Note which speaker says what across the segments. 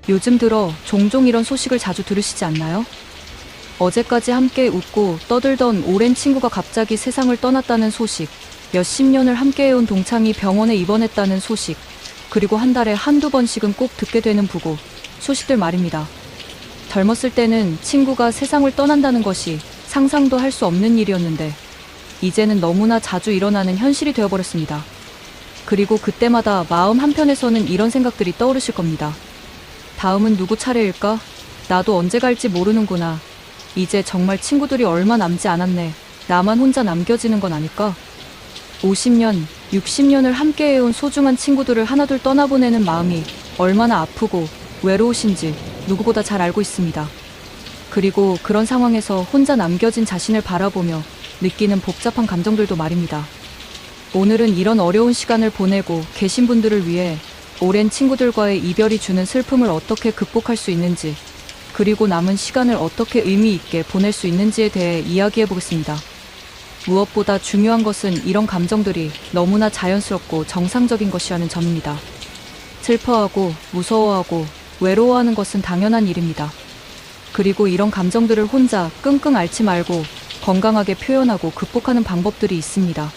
Speaker 1: 요즘 들어 종종 이런 소식을 자주 들으시지 않나요? 어제까지 함께 웃고 떠들던 오랜 친구가 갑자기 세상을 떠났다는 소식, 몇십 년을 함께해온 동창이 병원에 입원했다는 소식, 그리고 한 달에 한두 번씩은 꼭 듣게 되는 부고 소식들 말입니다. 젊었을 때는 친구가 세상을 떠난다는 것이 상상도 할 수 없는 일이었는데 이제는 너무나 자주 일어나는 현실이 되어버렸습니다. 그리고 그때마다 마음 한편에서는 이런 생각들이 떠오르실 겁니다. 다음은 누구 차례일까? 나도 언제 갈지 모르는구나. 이제 정말 친구들이 얼마 남지 않았네. 나만 혼자 남겨지는 건 아닐까? 50년, 60년을 함께해온 소중한 친구들을 하나둘 떠나보내는 마음이 얼마나 아프고 외로우신지 누구보다 잘 알고 있습니다. 그리고 그런 상황에서 혼자 남겨진 자신을 바라보며 느끼는 복잡한 감정들도 말입니다. 오늘은 이런 어려운 시간을 보내고 계신 분들을 위해 오랜 친구들과의 이별이 주는 슬픔을 어떻게 극복할 수 있는지, 그리고 남은 시간을 어떻게 의미 있게 보낼 수 있는지에 대해 이야기해 보겠습니다. 무엇보다 중요한 것은 이런 감정들이 너무나 자연스럽고 정상적인 것이라는 점입니다. 슬퍼하고 무서워하고 외로워하는 것은 당연한 일입니다. 그리고 이런 감정들을 혼자 끙끙 앓지 말고 건강하게 표현하고 극복하는 방법들이 있습니다.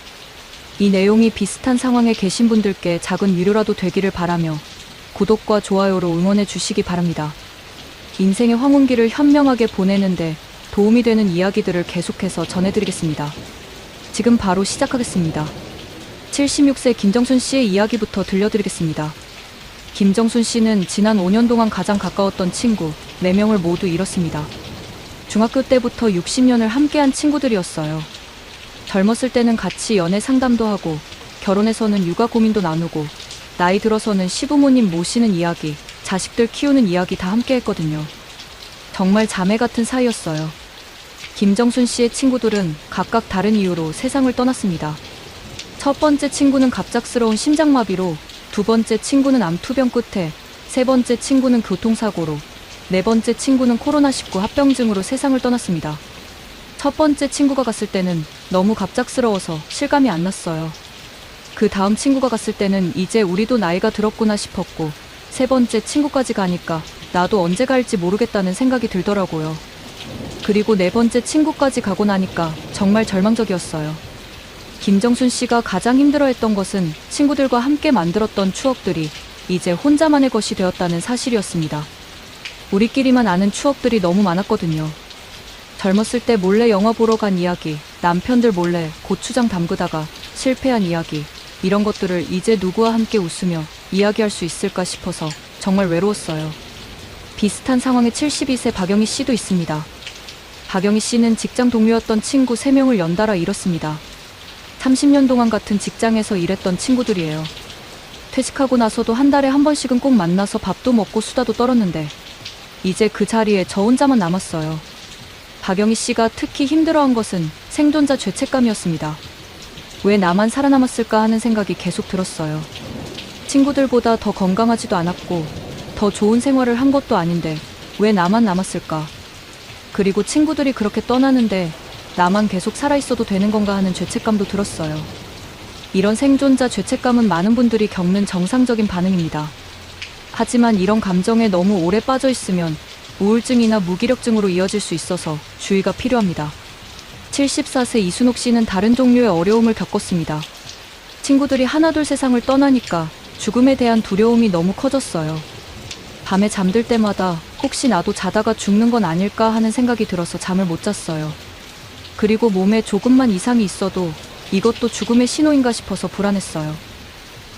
Speaker 1: 이 내용이 비슷한 상황에 계신 분들께 작은 위로라도 되기를 바라며 구독과 좋아요로 응원해 주시기 바랍니다. 인생의 황혼기를 현명하게 보내는데 도움이 되는 이야기들을 계속해서 전해드리겠습니다. 지금 바로 시작하겠습니다. 76세 김정순 씨의 이야기부터 들려드리겠습니다. 김정순 씨는 지난 5년 동안 가장 가까웠던 친구 4명을 모두 잃었습니다. 중학교 때부터 60년을 함께한 친구들이었어요. 젊었을 때는 같이 연애 상담도 하고, 결혼해서는 육아 고민도 나누고, 나이 들어서는 시부모님 모시는 이야기, 자식들 키우는 이야기 다 함께 했거든요. 정말 자매 같은 사이였어요. 김정순 씨의 친구들은 각각 다른 이유로 세상을 떠났습니다. 첫 번째 친구는 갑작스러운 심장마비로, 두 번째 친구는 암투병 끝에, 세 번째 친구는 교통사고로, 네 번째 친구는 코로나19 합병증으로 세상을 떠났습니다. 첫 번째 친구가 갔을 때는 너무 갑작스러워서 실감이 안 났어요. 그 다음 친구가 갔을 때는 이제 우리도 나이가 들었구나 싶었고, 세 번째 친구까지 가니까 나도 언제 갈지 모르겠다는 생각이 들더라고요. 그리고 네 번째 친구까지 가고 나니까 정말 절망적이었어요. 김정순 씨가 가장 힘들어했던 것은 친구들과 함께 만들었던 추억들이 이제 혼자만의 것이 되었다는 사실이었습니다. 우리끼리만 아는 추억들이 너무 많았거든요. 젊었을 때 몰래 영화 보러 간 이야기, 남편들 몰래 고추장 담그다가 실패한 이야기, 이런 것들을 이제 누구와 함께 웃으며 이야기할 수 있을까 싶어서 정말 외로웠어요. 비슷한 상황에 72세 박영희 씨도 있습니다. 박영희 씨는 직장 동료였던 친구 3명을 연달아 잃었습니다. 30년 동안 같은 직장에서 일했던 친구들이에요. 퇴직하고 나서도 한 달에 한 번씩은 꼭 만나서 밥도 먹고 수다도 떨었는데 이제 그 자리에 저 혼자만 남았어요. 박영희 씨가 특히 힘들어한 것은 생존자 죄책감이었습니다. 왜 나만 살아남았을까 하는 생각이 계속 들었어요. 친구들보다 더 건강하지도 않았고 더 좋은 생활을 한 것도 아닌데 왜 나만 남았을까? 그리고 친구들이 그렇게 떠나는데 나만 계속 살아있어도 되는 건가 하는 죄책감도 들었어요. 이런 생존자 죄책감은 많은 분들이 겪는 정상적인 반응입니다. 하지만 이런 감정에 너무 오래 빠져 있으면 우울증이나 무기력증으로 이어질 수 있어서 주의가 필요합니다. 74세 이순옥 씨는 다른 종류의 어려움을 겪었습니다. 친구들이 하나둘 세상을 떠나니까 죽음에 대한 두려움이 너무 커졌어요. 밤에 잠들 때마다 혹시 나도 자다가 죽는 건 아닐까 하는 생각이 들어서 잠을 못 잤어요. 그리고 몸에 조금만 이상이 있어도 이것도 죽음의 신호인가 싶어서 불안했어요.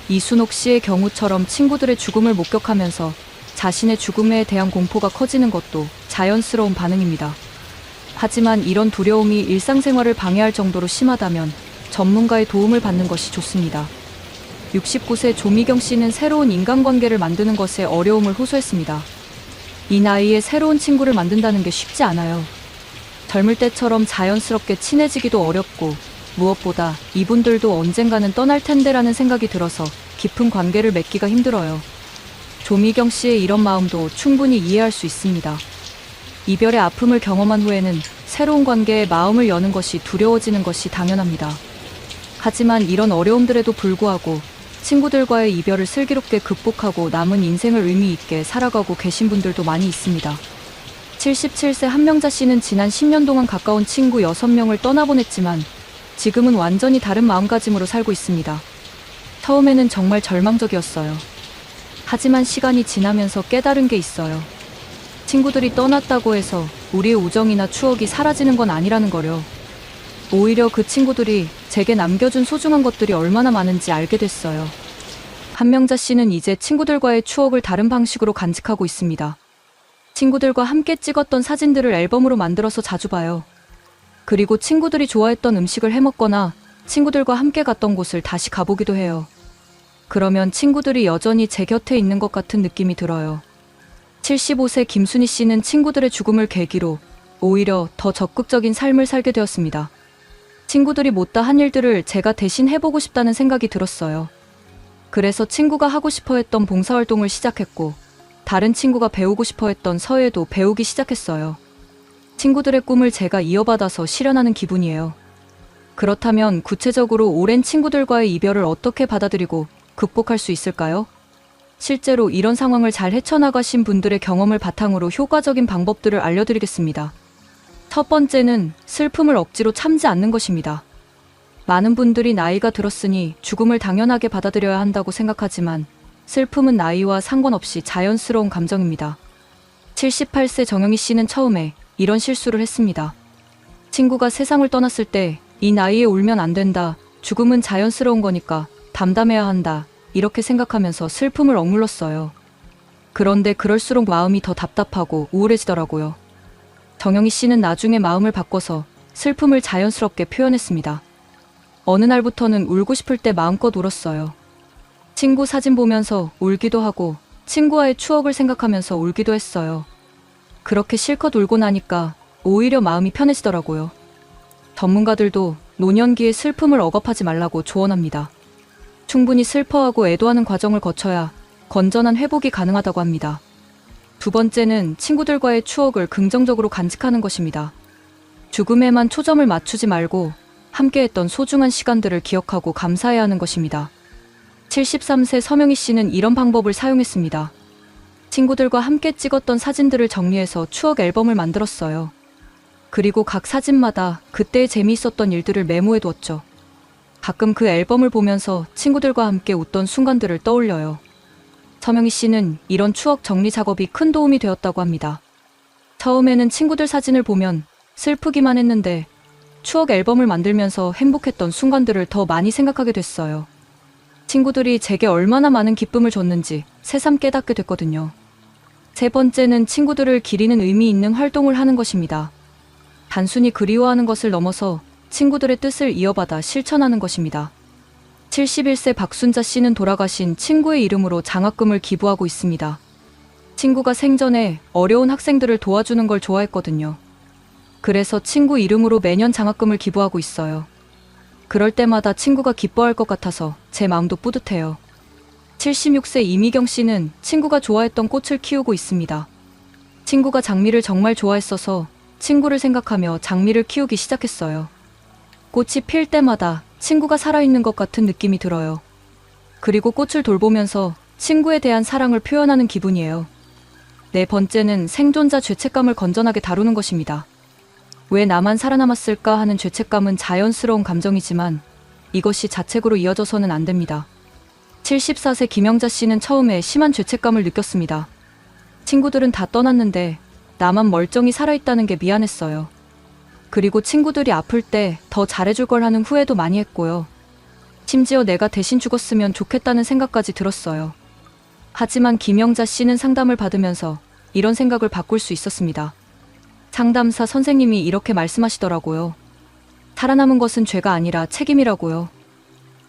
Speaker 1: 이순옥 씨의 경우처럼 친구들의 죽음을 목격하면서 자신의 죽음에 대한 공포가 커지는 것도 자연스러운 반응입니다. 하지만 이런 두려움이 일상생활을 방해할 정도로 심하다면 전문가의 도움을 받는 것이 좋습니다. 69세 조미경 씨는 새로운 인간관계를 만드는 것에 어려움을 호소했습니다. 이 나이에 새로운 친구를 만든다는 게 쉽지 않아요. 젊을 때처럼 자연스럽게 친해지기도 어렵고 무엇보다 이분들도 언젠가는 떠날 텐데라는 생각이 들어서 깊은 관계를 맺기가 힘들어요. 조미경 씨의 이런 마음도 충분히 이해할 수 있습니다. 이별의 아픔을 경험한 후에는 새로운 관계에 마음을 여는 것이 두려워지는 것이 당연합니다. 하지만 이런 어려움들에도 불구하고 친구들과의 이별을 슬기롭게 극복하고 남은 인생을 의미 있게 살아가고 계신 분들도 많이 있습니다. 77세 한명자 씨는 지난 10년 동안 가까운 친구 6명을 떠나보냈지만 지금은 완전히 다른 마음가짐으로 살고 있습니다. 처음에는 정말 절망적이었어요. 하지만 시간이 지나면서 깨달은 게 있어요. 친구들이 떠났다고 해서 우리의 우정이나 추억이 사라지는 건 아니라는 거요. 오히려 그 친구들이 제게 남겨준 소중한 것들이 얼마나 많은지 알게 됐어요. 한명자 씨는 이제 친구들과의 추억을 다른 방식으로 간직하고 있습니다. 친구들과 함께 찍었던 사진들을 앨범으로 만들어서 자주 봐요. 그리고 친구들이 좋아했던 음식을 해먹거나 친구들과 함께 갔던 곳을 다시 가보기도 해요. 그러면 친구들이 여전히 제 곁에 있는 것 같은 느낌이 들어요. 75세 김순희 씨는 친구들의 죽음을 계기로 오히려 더 적극적인 삶을 살게 되었습니다. 친구들이 못다 한 일들을 제가 대신 해보고 싶다는 생각이 들었어요. 그래서 친구가 하고 싶어 했던 봉사활동을 시작했고 다른 친구가 배우고 싶어 했던 서예도 배우기 시작했어요. 친구들의 꿈을 제가 이어받아서 실현하는 기분이에요. 그렇다면 구체적으로 오랜 친구들과의 이별을 어떻게 받아들이고 극복할 수 있을까요? 실제로 이런 상황을 잘 헤쳐나가신 분들의 경험을 바탕으로 효과적인 방법들을 알려드리겠습니다. 첫 번째는 슬픔을 억지로 참지 않는 것입니다. 많은 분들이 나이가 들었으니 죽음을 당연하게 받아들여야 한다고 생각하지만 슬픔은 나이와 상관없이 자연스러운 감정입니다. 78세 정영희 씨는 처음에 이런 실수를 했습니다. 친구가 세상을 떠났을 때 이 나이에 울면 안 된다. 죽음은 자연스러운 거니까 담담해야 한다. 이렇게 생각하면서 슬픔을 억눌렀어요. 그런데 그럴수록 마음이 더 답답하고 우울해지더라고요. 정영희 씨는 나중에 마음을 바꿔서 슬픔을 자연스럽게 표현했습니다. 어느 날부터는 울고 싶을 때 마음껏 울었어요. 친구 사진 보면서 울기도 하고 친구와의 추억을 생각하면서 울기도 했어요. 그렇게 실컷 울고 나니까 오히려 마음이 편해지더라고요. 전문가들도 노년기에 슬픔을 억압하지 말라고 조언합니다. 충분히 슬퍼하고 애도하는 과정을 거쳐야 건전한 회복이 가능하다고 합니다. 두 번째는 친구들과의 추억을 긍정적으로 간직하는 것입니다. 죽음에만 초점을 맞추지 말고 함께했던 소중한 시간들을 기억하고 감사해야 하는 것입니다. 73세 서명희 씨는 이런 방법을 사용했습니다. 친구들과 함께 찍었던 사진들을 정리해서 추억 앨범을 만들었어요. 그리고 각 사진마다 그때의 재미있었던 일들을 메모해두었죠. 가끔 그 앨범을 보면서 친구들과 함께 웃던 순간들을 떠올려요. 서명희 씨는 이런 추억 정리 작업이 큰 도움이 되었다고 합니다. 처음에는 친구들 사진을 보면 슬프기만 했는데 추억 앨범을 만들면서 행복했던 순간들을 더 많이 생각하게 됐어요. 친구들이 제게 얼마나 많은 기쁨을 줬는지 새삼 깨닫게 됐거든요. 세 번째는 친구들을 기리는 의미 있는 활동을 하는 것입니다. 단순히 그리워하는 것을 넘어서 친구들의 뜻을 이어받아 실천하는 것입니다. 71세 박순자 씨는 돌아가신 친구의 이름으로 장학금을 기부하고 있습니다. 친구가 생전에 어려운 학생들을 도와주는 걸 좋아했거든요. 그래서 친구 이름으로 매년 장학금을 기부하고 있어요. 그럴 때마다 친구가 기뻐할 것 같아서 제 마음도 뿌듯해요. 76세 이미경 씨는 친구가 좋아했던 꽃을 키우고 있습니다. 친구가 장미를 정말 좋아했어서 친구를 생각하며 장미를 키우기 시작했어요. 꽃이 필 때마다 친구가 살아있는 것 같은 느낌이 들어요. 그리고 꽃을 돌보면서 친구에 대한 사랑을 표현하는 기분이에요. 네 번째는 생존자 죄책감을 건전하게 다루는 것입니다. 왜 나만 살아남았을까 하는 죄책감은 자연스러운 감정이지만 이것이 자책으로 이어져서는 안 됩니다. 74세 김영자 씨는 처음에 심한 죄책감을 느꼈습니다. 친구들은 다 떠났는데 나만 멀쩡히 살아있다는 게 미안했어요. 그리고 친구들이 아플 때 더 잘해줄 걸 하는 후회도 많이 했고요. 심지어 내가 대신 죽었으면 좋겠다는 생각까지 들었어요. 하지만 김영자 씨는 상담을 받으면서 이런 생각을 바꿀 수 있었습니다. 상담사 선생님이 이렇게 말씀하시더라고요. 살아남은 것은 죄가 아니라 책임이라고요.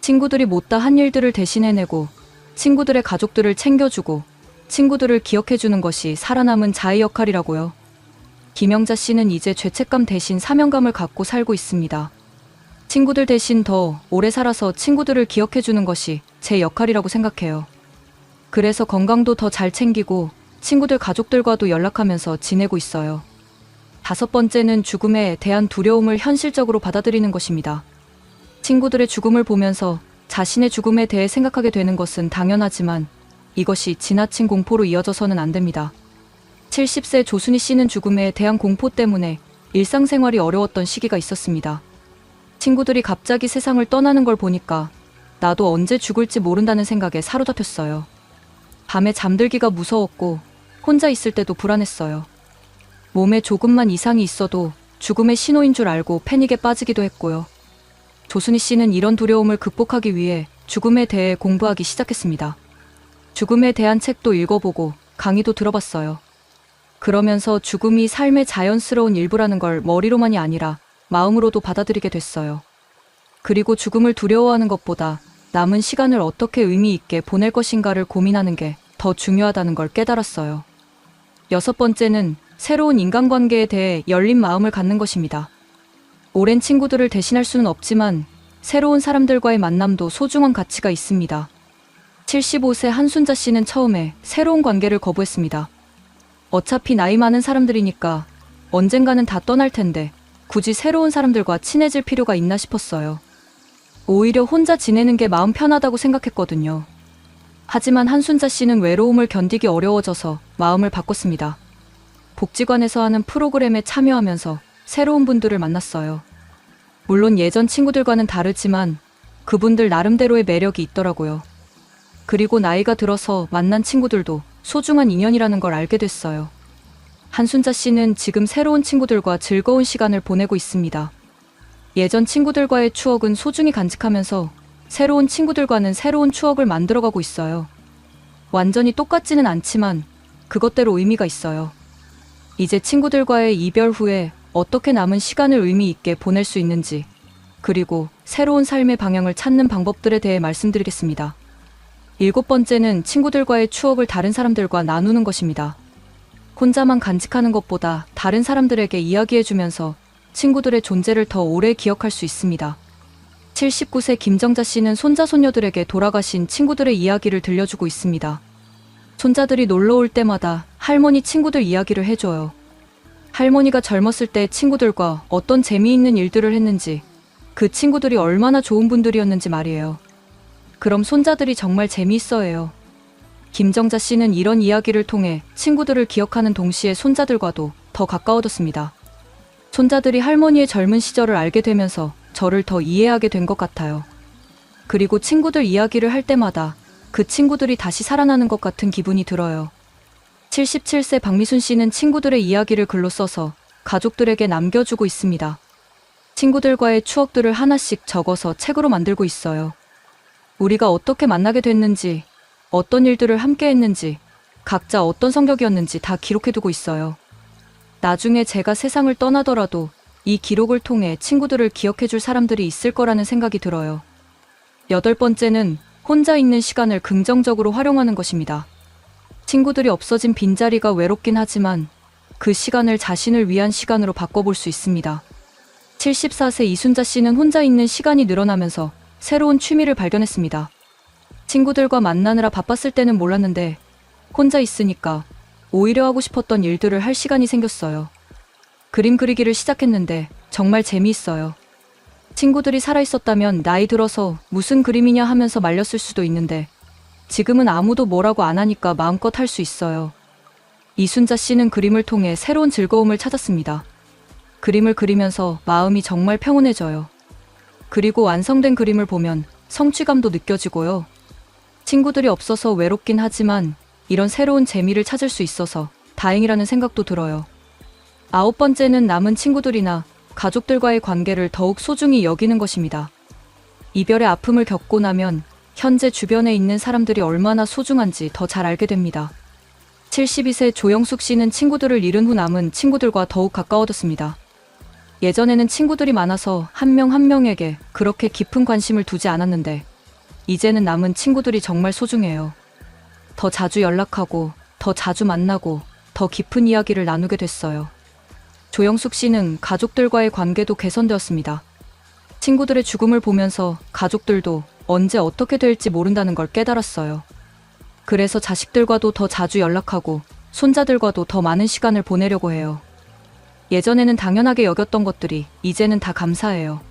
Speaker 1: 친구들이 못다 한 일들을 대신해내고 친구들의 가족들을 챙겨주고 친구들을 기억해주는 것이 살아남은 자의 역할이라고요. 김영자 씨는 이제 죄책감 대신 사명감을 갖고 살고 있습니다. 친구들 대신 더 오래 살아서 친구들을 기억해주는 것이 제 역할이라고 생각해요. 그래서 건강도 더 잘 챙기고 친구들 가족들과도 연락하면서 지내고 있어요. 다섯 번째는 죽음에 대한 두려움을 현실적으로 받아들이는 것입니다. 친구들의 죽음을 보면서 자신의 죽음에 대해 생각하게 되는 것은 당연하지만 이것이 지나친 공포로 이어져서는 안 됩니다. 70세 조순희 씨는 죽음에 대한 공포 때문에 일상생활이 어려웠던 시기가 있었습니다. 친구들이 갑자기 세상을 떠나는 걸 보니까 나도 언제 죽을지 모른다는 생각에 사로잡혔어요. 밤에 잠들기가 무서웠고 혼자 있을 때도 불안했어요. 몸에 조금만 이상이 있어도 죽음의 신호인 줄 알고 패닉에 빠지기도 했고요. 조순희 씨는 이런 두려움을 극복하기 위해 죽음에 대해 공부하기 시작했습니다. 죽음에 대한 책도 읽어보고 강의도 들어봤어요. 그러면서 죽음이 삶의 자연스러운 일부라는 걸 머리로만이 아니라 마음으로도 받아들이게 됐어요. 그리고 죽음을 두려워하는 것보다 남은 시간을 어떻게 의미 있게 보낼 것인가를 고민하는 게 더 중요하다는 걸 깨달았어요. 6번째는 새로운 인간관계에 대해 열린 마음을 갖는 것입니다. 오랜 친구들을 대신할 수는 없지만 새로운 사람들과의 만남도 소중한 가치가 있습니다. 75세 한순자 씨는 처음에 새로운 관계를 거부했습니다. 어차피 나이 많은 사람들이니까 언젠가는 다 떠날 텐데 굳이 새로운 사람들과 친해질 필요가 있나 싶었어요. 오히려 혼자 지내는 게 마음 편하다고 생각했거든요. 하지만 한순자 씨는 외로움을 견디기 어려워져서 마음을 바꿨습니다. 복지관에서 하는 프로그램에 참여하면서 새로운 분들을 만났어요. 물론 예전 친구들과는 다르지만 그분들 나름대로의 매력이 있더라고요. 그리고 나이가 들어서 만난 친구들도 소중한 인연이라는 걸 알게 됐어요. 한순자 씨는 지금 새로운 친구들과 즐거운 시간을 보내고 있습니다. 예전 친구들과의 추억은 소중히 간직하면서 새로운 친구들과는 새로운 추억을 만들어가고 있어요. 완전히 똑같지는 않지만 그것대로 의미가 있어요. 이제 친구들과의 이별 후에 어떻게 남은 시간을 의미 있게 보낼 수 있는지, 그리고 새로운 삶의 방향을 찾는 방법들에 대해 말씀드리겠습니다. 7번째는 친구들과의 추억을 다른 사람들과 나누는 것입니다. 혼자만 간직하는 것보다 다른 사람들에게 이야기해주면서 친구들의 존재를 더 오래 기억할 수 있습니다. 79세 김정자 씨는 손자 손녀들에게 돌아가신 친구들의 이야기를 들려주고 있습니다. 손자들이 놀러 올 때마다 할머니 친구들 이야기를 해줘요. 할머니가 젊었을 때 친구들과 어떤 재미있는 일들을 했는지, 그 친구들이 얼마나 좋은 분들이었는지 말이에요. 그럼 손자들이 정말 재미있어해요. 김정자 씨는 이런 이야기를 통해 친구들을 기억하는 동시에 손자들과도 더 가까워졌습니다. 손자들이 할머니의 젊은 시절을 알게 되면서 저를 더 이해하게 된 것 같아요. 그리고 친구들 이야기를 할 때마다 그 친구들이 다시 살아나는 것 같은 기분이 들어요. 77세 박미순 씨는 친구들의 이야기를 글로 써서 가족들에게 남겨주고 있습니다. 친구들과의 추억들을 하나씩 적어서 책으로 만들고 있어요. 우리가 어떻게 만나게 됐는지, 어떤 일들을 함께 했는지, 각자 어떤 성격이었는지 다 기록해두고 있어요. 나중에 제가 세상을 떠나더라도 이 기록을 통해 친구들을 기억해줄 사람들이 있을 거라는 생각이 들어요. 8번째는 혼자 있는 시간을 긍정적으로 활용하는 것입니다. 친구들이 없어진 빈자리가 외롭긴 하지만 그 시간을 자신을 위한 시간으로 바꿔볼 수 있습니다. 74세 이순자 씨는 혼자 있는 시간이 늘어나면서 새로운 취미를 발견했습니다. 친구들과 만나느라 바빴을 때는 몰랐는데 혼자 있으니까 오히려 하고 싶었던 일들을 할 시간이 생겼어요. 그림 그리기를 시작했는데 정말 재미있어요. 친구들이 살아있었다면 나이 들어서 무슨 그림이냐 하면서 말렸을 수도 있는데 지금은 아무도 뭐라고 안 하니까 마음껏 할 수 있어요. 이순자 씨는 그림을 통해 새로운 즐거움을 찾았습니다. 그림을 그리면서 마음이 정말 평온해져요. 그리고 완성된 그림을 보면 성취감도 느껴지고요. 친구들이 없어서 외롭긴 하지만 이런 새로운 재미를 찾을 수 있어서 다행이라는 생각도 들어요. 9번째는 남은 친구들이나 가족들과의 관계를 더욱 소중히 여기는 것입니다. 이별의 아픔을 겪고 나면 현재 주변에 있는 사람들이 얼마나 소중한지 더 잘 알게 됩니다. 72세 조영숙 씨는 친구들을 잃은 후 남은 친구들과 더욱 가까워졌습니다. 예전에는 친구들이 많아서 한 명 한 명에게 그렇게 깊은 관심을 두지 않았는데 이제는 남은 친구들이 정말 소중해요. 더 자주 연락하고 더 자주 만나고 더 깊은 이야기를 나누게 됐어요. 조영숙 씨는 가족들과의 관계도 개선되었습니다. 친구들의 죽음을 보면서 가족들도 언제 어떻게 될지 모른다는 걸 깨달았어요. 그래서 자식들과도 더 자주 연락하고 손자들과도 더 많은 시간을 보내려고 해요. 예전에는 당연하게 여겼던 것들이 이제는 다 감사해요.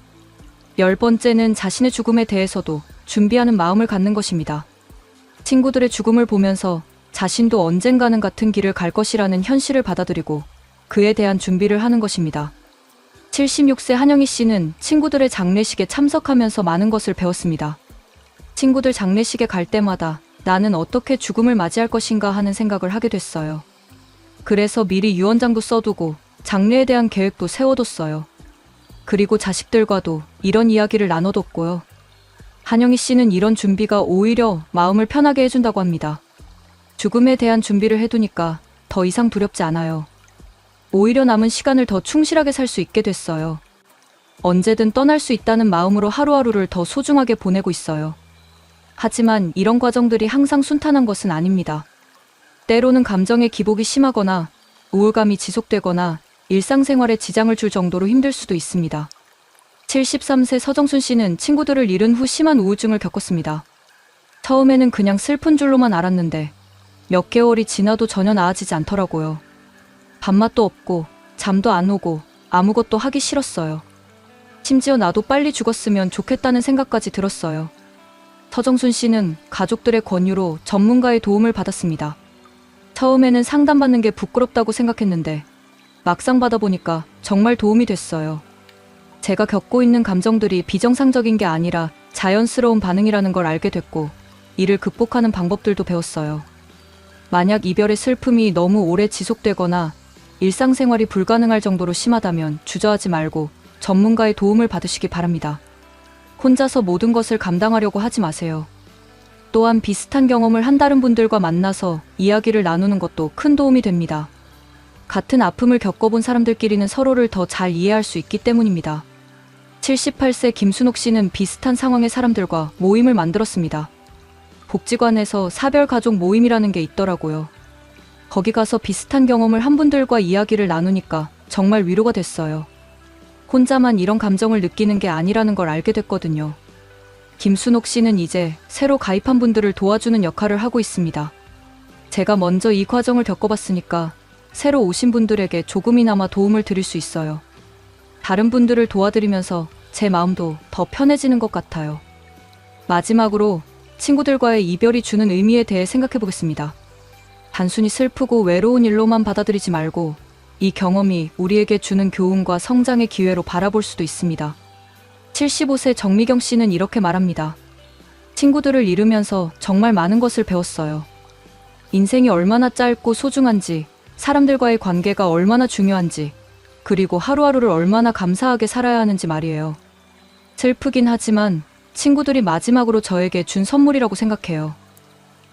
Speaker 1: 10번째는 자신의 죽음에 대해서도 준비하는 마음을 갖는 것입니다. 친구들의 죽음을 보면서 자신도 언젠가는 같은 길을 갈 것이라는 현실을 받아들이고 그에 대한 준비를 하는 것입니다. 76세 한영희 씨는 친구들의 장례식에 참석하면서 많은 것을 배웠습니다. 친구들 장례식에 갈 때마다 나는 어떻게 죽음을 맞이할 것인가 하는 생각을 하게 됐어요. 그래서 미리 유언장도 써두고 장례에 대한 계획도 세워뒀어요. 그리고 자식들과도 이런 이야기를 나눠뒀고요. 한영희 씨는 이런 준비가 오히려 마음을 편하게 해준다고 합니다. 죽음에 대한 준비를 해두니까 더 이상 두렵지 않아요. 오히려 남은 시간을 더 충실하게 살 수 있게 됐어요. 언제든 떠날 수 있다는 마음으로 하루하루를 더 소중하게 보내고 있어요. 하지만 이런 과정들이 항상 순탄한 것은 아닙니다. 때로는 감정의 기복이 심하거나 우울감이 지속되거나 일상생활에 지장을 줄 정도로 힘들 수도 있습니다. 73세 서정순 씨는 친구들을 잃은 후 심한 우울증을 겪었습니다. 처음에는 그냥 슬픈 줄로만 알았는데 몇 개월이 지나도 전혀 나아지지 않더라고요. 밥맛도 없고 잠도 안 오고 아무것도 하기 싫었어요. 심지어 나도 빨리 죽었으면 좋겠다는 생각까지 들었어요. 서정순 씨는 가족들의 권유로 전문가의 도움을 받았습니다. 처음에는 상담받는 게 부끄럽다고 생각했는데 막상 받아보니까 정말 도움이 됐어요. 제가 겪고 있는 감정들이 비정상적인 게 아니라 자연스러운 반응이라는 걸 알게 됐고 이를 극복하는 방법들도 배웠어요. 만약 이별의 슬픔이 너무 오래 지속되거나 일상생활이 불가능할 정도로 심하다면 주저하지 말고 전문가의 도움을 받으시기 바랍니다. 혼자서 모든 것을 감당하려고 하지 마세요. 또한 비슷한 경험을 한 다른 분들과 만나서 이야기를 나누는 것도 큰 도움이 됩니다. 같은 아픔을 겪어본 사람들끼리는 서로를 더 잘 이해할 수 있기 때문입니다. 78세 김순옥 씨는 비슷한 상황의 사람들과 모임을 만들었습니다. 복지관에서 사별가족 모임이라는 게 있더라고요. 거기 가서 비슷한 경험을 한 분들과 이야기를 나누니까 정말 위로가 됐어요. 혼자만 이런 감정을 느끼는 게 아니라는 걸 알게 됐거든요. 김순옥 씨는 이제 새로 가입한 분들을 도와주는 역할을 하고 있습니다. 제가 먼저 이 과정을 겪어봤으니까 새로 오신 분들에게 조금이나마 도움을 드릴 수 있어요. 다른 분들을 도와드리면서 제 마음도 더 편해지는 것 같아요. 마지막으로 친구들과의 이별이 주는 의미에 대해 생각해 보겠습니다. 단순히 슬프고 외로운 일로만 받아들이지 말고 이 경험이 우리에게 주는 교훈과 성장의 기회로 바라볼 수도 있습니다. 75세 정미경 씨는 이렇게 말합니다. 친구들을 잃으면서 정말 많은 것을 배웠어요. 인생이 얼마나 짧고 소중한지, 사람들과의 관계가 얼마나 중요한지, 그리고 하루하루를 얼마나 감사하게 살아야 하는지 말이에요. 슬프긴 하지만 친구들이 마지막으로 저에게 준 선물이라고 생각해요.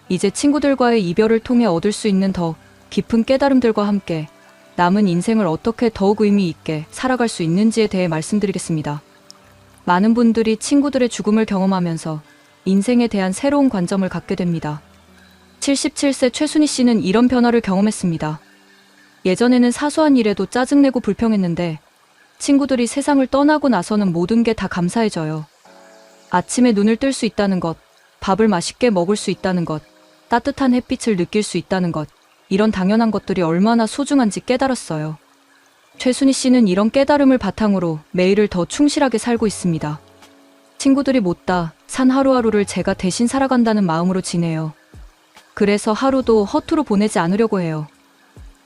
Speaker 1: 이제 친구들과의 이별을 통해 얻을 수 있는 더 깊은 깨달음들과 함께 남은 인생을 어떻게 더욱 의미 있게 살아갈 수 있는지에 대해 말씀드리겠습니다. 많은 분들이 친구들의 죽음을 경험하면서 인생에 대한 새로운 관점을 갖게 됩니다. 77세 최순희 씨는 이런 변화를 경험했습니다. 예전에는 사소한 일에도 짜증내고 불평했는데 친구들이 세상을 떠나고 나서는 모든 게 다 감사해져요. 아침에 눈을 뜰 수 있다는 것, 밥을 맛있게 먹을 수 있다는 것, 따뜻한 햇빛을 느낄 수 있다는 것, 이런 당연한 것들이 얼마나 소중한지 깨달았어요. 최순희 씨는 이런 깨달음을 바탕으로 매일을 더 충실하게 살고 있습니다. 친구들이 못다 산 하루하루를 제가 대신 살아간다는 마음으로 지내요. 그래서 하루도 허투루 보내지 않으려고 해요.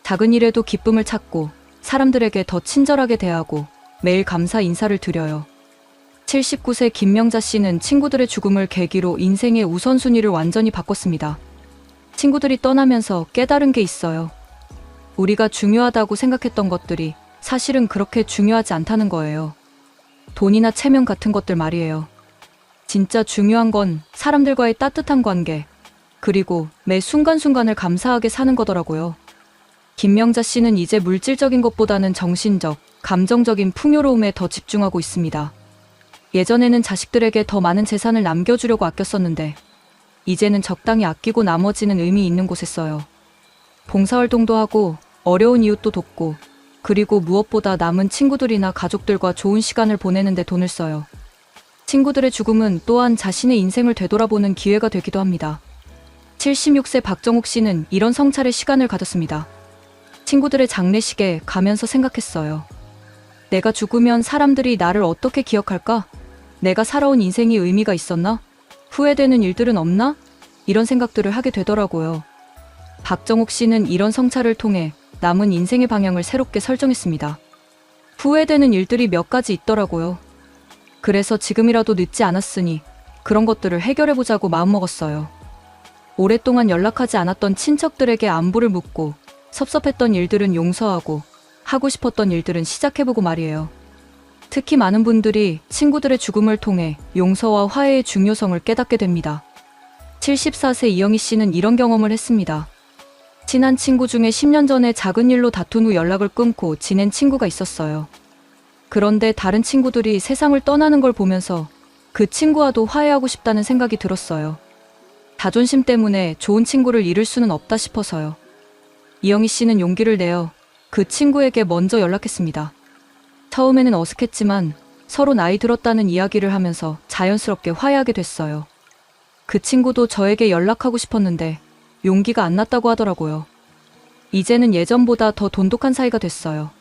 Speaker 1: 작은 일에도 기쁨을 찾고 사람들에게 더 친절하게 대하고 매일 감사 인사를 드려요. 79세 김명자 씨는 친구들의 죽음을 계기로 인생의 우선순위를 완전히 바꿨습니다. 친구들이 떠나면서 깨달은 게 있어요. 우리가 중요하다고 생각했던 것들이 사실은 그렇게 중요하지 않다는 거예요. 돈이나 체면 같은 것들 말이에요. 진짜 중요한 건 사람들과의 따뜻한 관계, 그리고 매 순간순간을 감사하게 사는 거더라고요. 김명자 씨는 이제 물질적인 것보다는 정신적, 감정적인 풍요로움에 더 집중하고 있습니다. 예전에는 자식들에게 더 많은 재산을 남겨주려고 아꼈었는데 이제는 적당히 아끼고 나머지는 의미 있는 곳에 써요. 봉사활동도 하고 어려운 이웃도 돕고 그리고 무엇보다 남은 친구들이나 가족들과 좋은 시간을 보내는 데 돈을 써요. 친구들의 죽음은 또한 자신의 인생을 되돌아보는 기회가 되기도 합니다. 76세 박정욱 씨는 이런 성찰의 시간을 가졌습니다. 친구들의 장례식에 가면서 생각했어요. 내가 죽으면 사람들이 나를 어떻게 기억할까? 내가 살아온 인생이 의미가 있었나? 후회되는 일들은 없나? 이런 생각들을 하게 되더라고요. 박정욱 씨는 이런 성찰을 통해 남은 인생의 방향을 새롭게 설정했습니다. 후회되는 일들이 몇 가지 있더라고요. 그래서 지금이라도 늦지 않았으니 그런 것들을 해결해보자고 마음먹었어요. 오랫동안 연락하지 않았던 친척들에게 안부를 묻고 섭섭했던 일들은 용서하고 하고 싶었던 일들은 시작해보고 말이에요. 특히 많은 분들이 친구들의 죽음을 통해 용서와 화해의 중요성을 깨닫게 됩니다. 74세 이영희 씨는 이런 경험을 했습니다. 친한 친구 중에 10년 전에 작은 일로 다툰 후 연락을 끊고 지낸 친구가 있었어요. 그런데 다른 친구들이 세상을 떠나는 걸 보면서 그 친구와도 화해하고 싶다는 생각이 들었어요. 자존심 때문에 좋은 친구를 잃을 수는 없다 싶어서요. 이영희 씨는 용기를 내어 그 친구에게 먼저 연락했습니다. 처음에는 어색했지만 서로 나이 들었다는 이야기를 하면서 자연스럽게 화해하게 됐어요. 그 친구도 저에게 연락하고 싶었는데 용기가 안 났다고 하더라고요. 이제는 예전보다 더 돈독한 사이가 됐어요.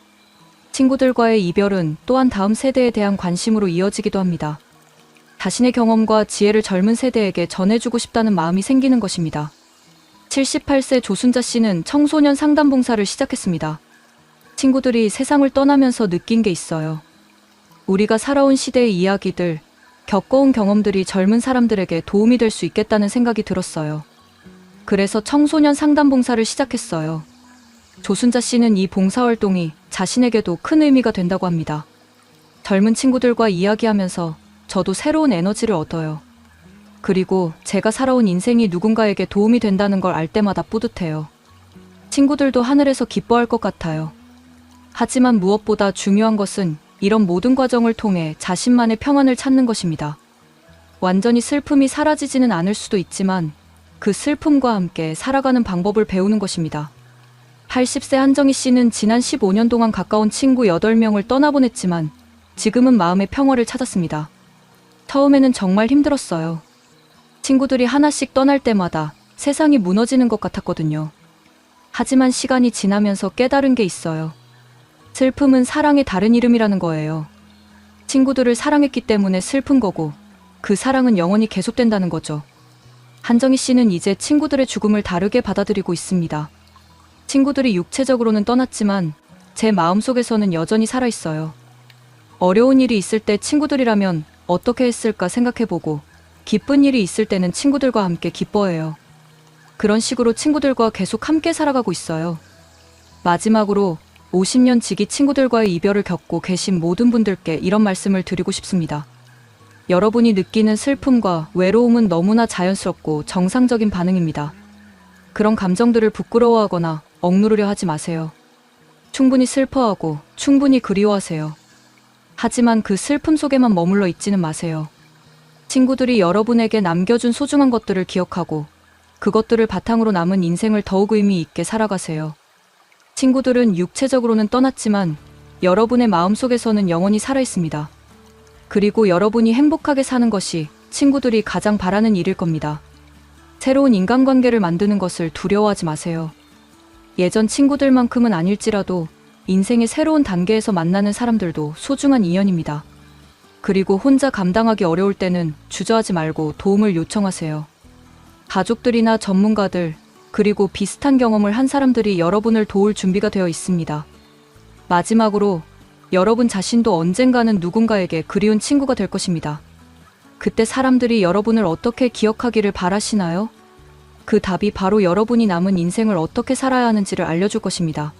Speaker 1: 친구들과의 이별은 또한 다음 세대에 대한 관심으로 이어지기도 합니다. 자신의 경험과 지혜를 젊은 세대에게 전해주고 싶다는 마음이 생기는 것입니다. 78세 조순자 씨는 청소년 상담 봉사를 시작했습니다. 친구들이 세상을 떠나면서 느낀 게 있어요. 우리가 살아온 시대의 이야기들, 겪어온 경험들이 젊은 사람들에게 도움이 될 수 있겠다는 생각이 들었어요. 그래서 청소년 상담 봉사를 시작했어요. 조순자 씨는 이 봉사활동이 자신에게도 큰 의미가 된다고 합니다. 젊은 친구들과 이야기하면서 저도 새로운 에너지를 얻어요. 그리고 제가 살아온 인생이 누군가에게 도움이 된다는 걸 알 때마다 뿌듯해요. 친구들도 하늘에서 기뻐할 것 같아요. 하지만 무엇보다 중요한 것은 이런 모든 과정을 통해 자신만의 평안을 찾는 것입니다. 완전히 슬픔이 사라지지는 않을 수도 있지만 그 슬픔과 함께 살아가는 방법을 배우는 것입니다. 80세 한정희 씨는 지난 15년 동안 가까운 친구 8명을 떠나보냈지만 지금은 마음의 평화를 찾았습니다. 처음에는 정말 힘들었어요. 친구들이 하나씩 떠날 때마다 세상이 무너지는 것 같았거든요. 하지만 시간이 지나면서 깨달은 게 있어요. 슬픔은 사랑의 다른 이름이라는 거예요. 친구들을 사랑했기 때문에 슬픈 거고 그 사랑은 영원히 계속된다는 거죠. 한정희 씨는 이제 친구들의 죽음을 다르게 받아들이고 있습니다. 친구들이 육체적으로는 떠났지만 제 마음속에서는 여전히 살아있어요. 어려운 일이 있을 때 친구들이라면 어떻게 했을까 생각해보고 기쁜 일이 있을 때는 친구들과 함께 기뻐해요. 그런 식으로 친구들과 계속 함께 살아가고 있어요. 마지막으로 50년 지기 친구들과의 이별을 겪고 계신 모든 분들께 이런 말씀을 드리고 싶습니다. 여러분이 느끼는 슬픔과 외로움은 너무나 자연스럽고 정상적인 반응입니다. 그런 감정들을 부끄러워하거나 억누르려 하지 마세요. 충분히 슬퍼하고 충분히 그리워하세요. 하지만 그 슬픔 속에만 머물러 있지는 마세요. 친구들이 여러분에게 남겨준 소중한 것들을 기억하고 그것들을 바탕으로 남은 인생을 더욱 의미 있게 살아가세요. 친구들은 육체적으로는 떠났지만 여러분의 마음속에서는 영원히 살아있습니다. 그리고 여러분이 행복하게 사는 것이 친구들이 가장 바라는 일일 겁니다. 새로운 인간관계를 만드는 것을 두려워하지 마세요. 예전 친구들만큼은 아닐지라도 인생의 새로운 단계에서 만나는 사람들도 소중한 인연입니다. 그리고 혼자 감당하기 어려울 때는 주저하지 말고 도움을 요청하세요. 가족들이나 전문가들, 그리고 비슷한 경험을 한 사람들이 여러분을 도울 준비가 되어 있습니다. 마지막으로 여러분 자신도 언젠가는 누군가에게 그리운 친구가 될 것입니다. 그때 사람들이 여러분을 어떻게 기억하기를 바라시나요? 그 답이 바로 여러분이 남은 인생을 어떻게 살아야 하는지를 알려줄 것입니다.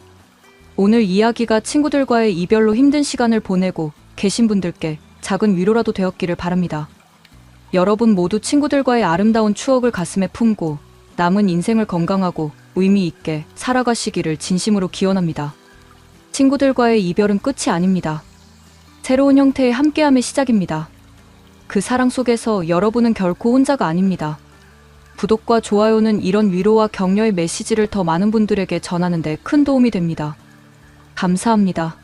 Speaker 1: 오늘 이야기가 친구들과의 이별로 힘든 시간을 보내고 계신 분들께 작은 위로라도 되었기를 바랍니다. 여러분 모두 친구들과의 아름다운 추억을 가슴에 품고 남은 인생을 건강하고 의미 있게 살아가시기를 진심으로 기원합니다. 친구들과의 이별은 끝이 아닙니다. 새로운 형태의 함께함의 시작입니다. 그 사랑 속에서 여러분은 결코 혼자가 아닙니다. 구독과 좋아요는 이런 위로와 격려의 메시지를 더 많은 분들에게 전하는 데 큰 도움이 됩니다. 감사합니다.